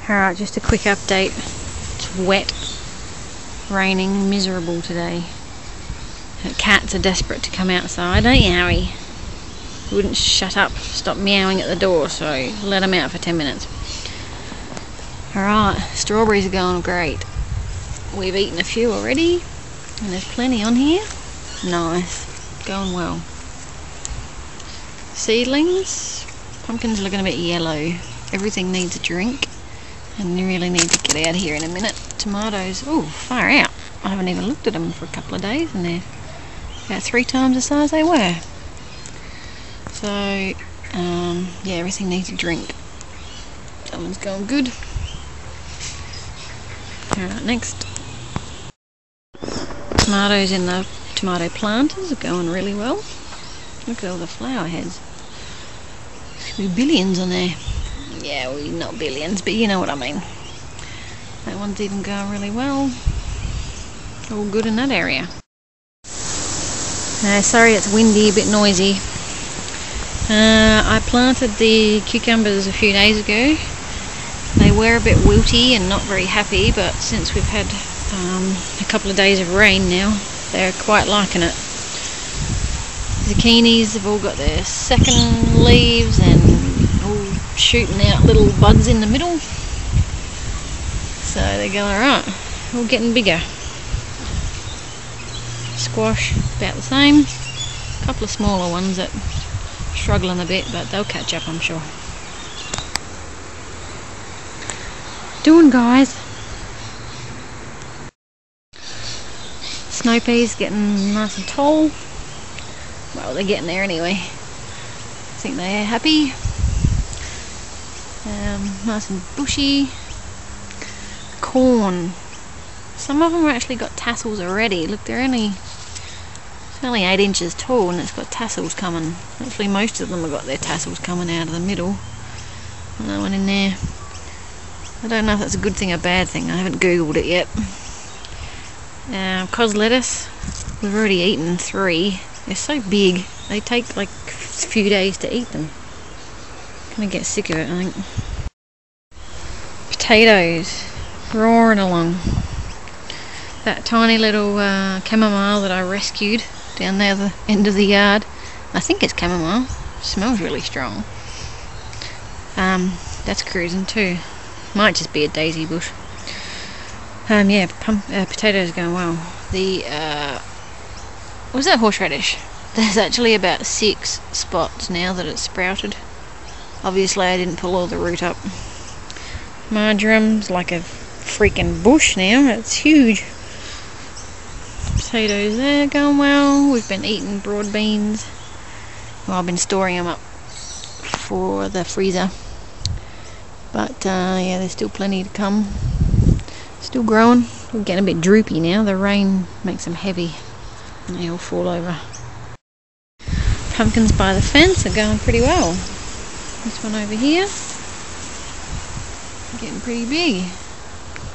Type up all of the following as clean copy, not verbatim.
Alright, just a quick update. It's wet, raining, miserable today. The cats are desperate to come outside, don't you, Harry? He wouldn't shut up, stop meowing at the door, so let him out for 10 minutes. Alright, strawberries are going great. We've eaten a few already, and there's plenty on here. Nice, going well. Seedlings, pumpkins are looking a bit yellow. Everything needs a drink. And you really need to get out of here in a minute. Tomatoes, oh, far out. I haven't even looked at them for a couple of days and they're about 3 times the size they were. So, yeah, everything needs a drink. That one's going good. Alright, next. Tomatoes in the tomato planters are going really well. Look at all the flower heads. There's billions on there. Yeah, well, not billions, but you know what I mean. That one's even going really well. All good in that area. Sorry it's windy, a bit noisy. I planted the cucumbers a few days ago. They were a bit wilty and not very happy, but since we've had a couple of days of rain now, they're quite liking it. Zucchinis have all got their second leaves and all shooting out little buds in the middle. So they're going alright. All getting bigger. Squash, about the same. A couple of smaller ones that are struggling a bit, but they'll catch up, I'm sure. Doing, guys. Snow peas getting nice and tall. Well, they're getting there anyway. I think they're happy. Nice and bushy. Corn. Some of them have actually got tassels already. Look, it's only 8 inches tall and it's got tassels coming. Actually, most of them have got their tassels coming out of the middle. Another one in there. I don't know if that's a good thing or bad thing. I haven't googled it yet. Cos lettuce. We've already eaten 3. They're so big. They take like a few days to eat them. Gonna get sick of it, I think. Potatoes. Roaring along. That tiny little chamomile that I rescued down there at the end of the yard. I think it's chamomile. Smells really strong. That's cruising too. Might just be a daisy bush. Yeah, potatoes are going well. The was that horseradish? There's actually about 6 spots now that it's sprouted. Obviously I didn't pull all the root up. Marjoram's like a freaking bush now. It's huge. Potatoes there going well. We've been eating broad beans. Well, I've been storing them up for the freezer. But yeah, there's still plenty to come. Still growing. We're getting a bit droopy now. The rain makes them heavy and they all fall over. Pumpkins by the fence are going pretty well. This one over here, getting pretty big.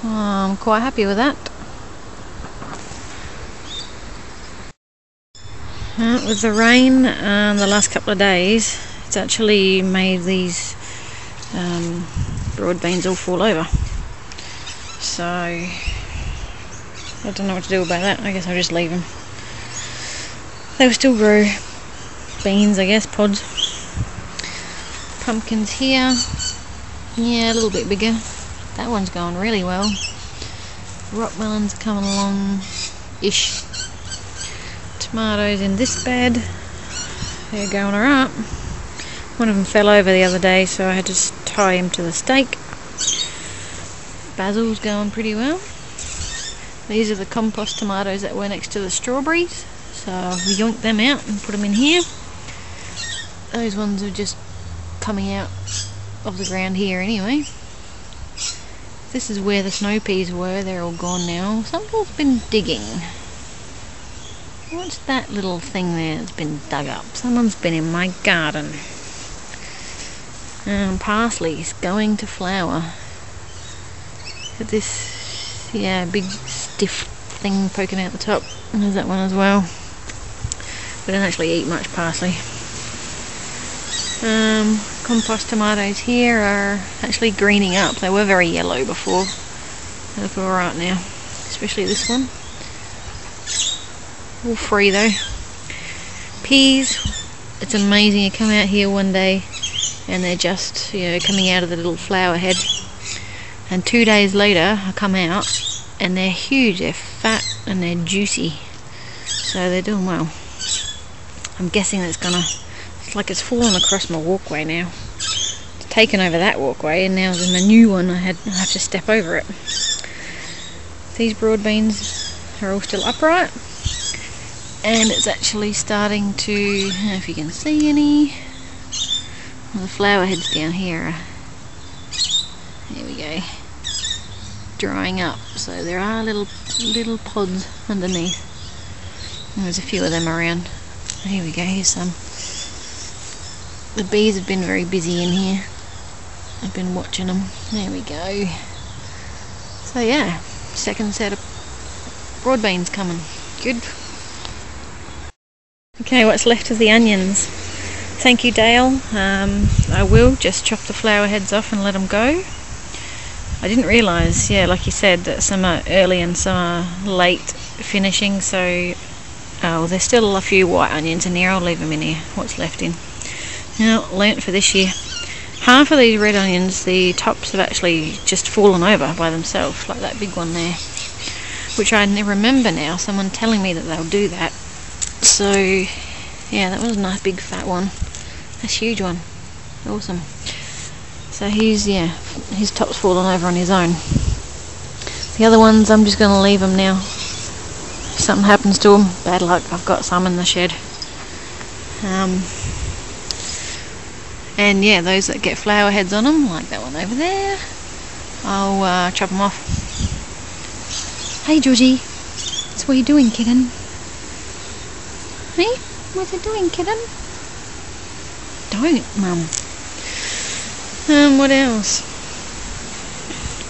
I'm quite happy with that. With the rain the last couple of days, it's actually made these broad beans all fall over. So I don't know what to do about that. I guess I'll just leave them. They'll still grow beans, I guess, pods. Pumpkins here. Yeah, a little bit bigger. That one's going really well. Rock melons are coming along-ish. Tomatoes in this bed. They're going alright. One of them fell over the other day, so I had to tie him to the stake. Basil's going pretty well. These are the compost tomatoes that were next to the strawberries. So we yoinked them out and put them in here. Those ones are just coming out of the ground here anyway. This is where the snow peas were. They're all gone now. Someone's been digging. What's that little thing there that's been dug up? Someone's been in my garden. Parsley's going to flower. Look at this, yeah, big stiff thing poking out the top. And there's that one as well. We don't actually eat much parsley. compost tomatoes here are actually greening up. They were very yellow before. They look alright now, especially this one. All free though. Peas, it's amazing. You come out here one day and they're just, you know, coming out of the little flower head, and 2 days later I come out and they're huge, they're fat and they're juicy, so they're doing well. I'm guessing it's like it's fallen across my walkway now. It's taken over that walkway, and now in the new one I have to step over it. These broad beans are all still upright, and it's actually starting to, I don't know if you can see any. Well, the flower heads down here are, there we go, drying up, so there are little pods underneath, and there's a few of them around. Here we go, here's some. The bees have been very busy in here. I've been watching them. There we go. So yeah, second set of broad beans coming. Good. Okay, what's left of the onions. Thank you, Dale. I will just chop the flower heads off and let them go. I didn't realise, yeah, like you said, that some are early and some are late finishing, so there's still a few white onions in here. I'll leave them in here, what's left in. Now, learnt for this year. Half of these red onions, the tops have actually just fallen over by themselves, like that big one there, which I remember now, someone telling me that they'll do that. So, yeah, that was a nice big fat one. That's a huge one. Awesome. So his top's fallen over on his own. The other ones, I'm just going to leave them now. If something happens to them, bad luck, I've got some in the shed. And yeah, those that get flower heads on them, like that one over there, I'll chop them off. Hey Georgie, that's what you doing, kitten? Hey, what's it doing, kitten? Don't, Mum. What else?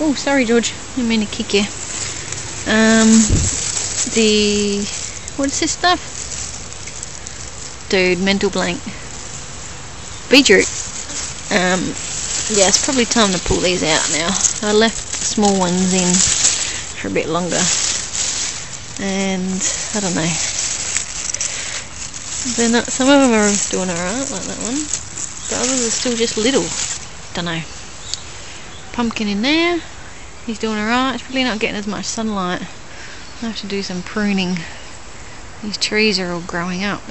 Oh, sorry, George. I didn't mean to kick you. What's this stuff? Dude, mental blank. Beetroot. Yeah, it's probably time to pull these out now. I left the small ones in for a bit longer. And, I don't know. They're not, some of them are doing alright, like that one. But others are still just little. Don't know. Pumpkin in there. He's doing alright. It's probably not getting as much sunlight. I'll have to do some pruning. These trees are all growing up.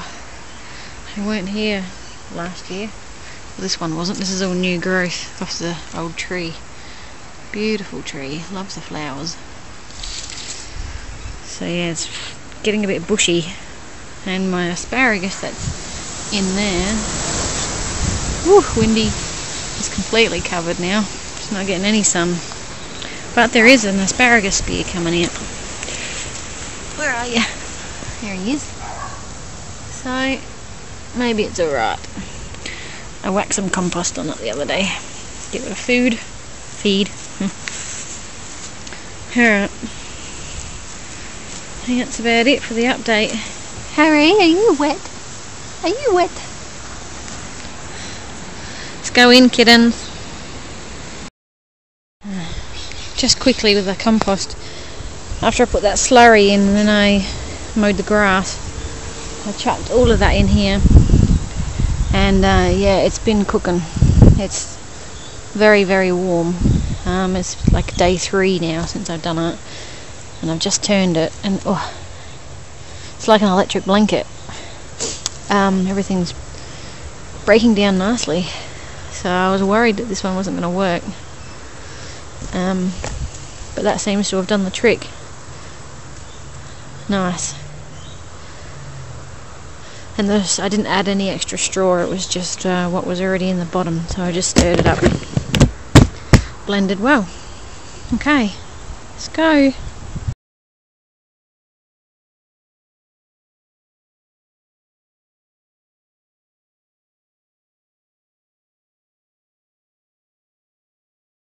They weren't here last year. Well, this one wasn't. This is all new growth off the old tree. Beautiful tree. Loves the flowers. So yeah, it's getting a bit bushy. And my asparagus that's in there, windy, is completely covered now. It's not getting any sun. But there is an asparagus spear coming out. Where are you? There he is. So, maybe it's alright. I whacked some compost on it the other day. Give it a feed. Alright. I think that's about it for the update. Harry, are you wet? Are you wet? Let's go in, kittens. Just quickly with the compost. After I put that slurry in, and then I mowed the grass, I chucked all of that in here. And yeah, it's been cooking. It's very, very warm. It's like day 3 now since I've done it. And I've just turned it, and it's like an electric blanket. Everything's breaking down nicely, so I was worried that this one wasn't going to work, but that seems to have done the trick. Nice. And this, I didn't add any extra straw, it was just what was already in the bottom, so I just stirred it up. Blended well. Okay, let's go.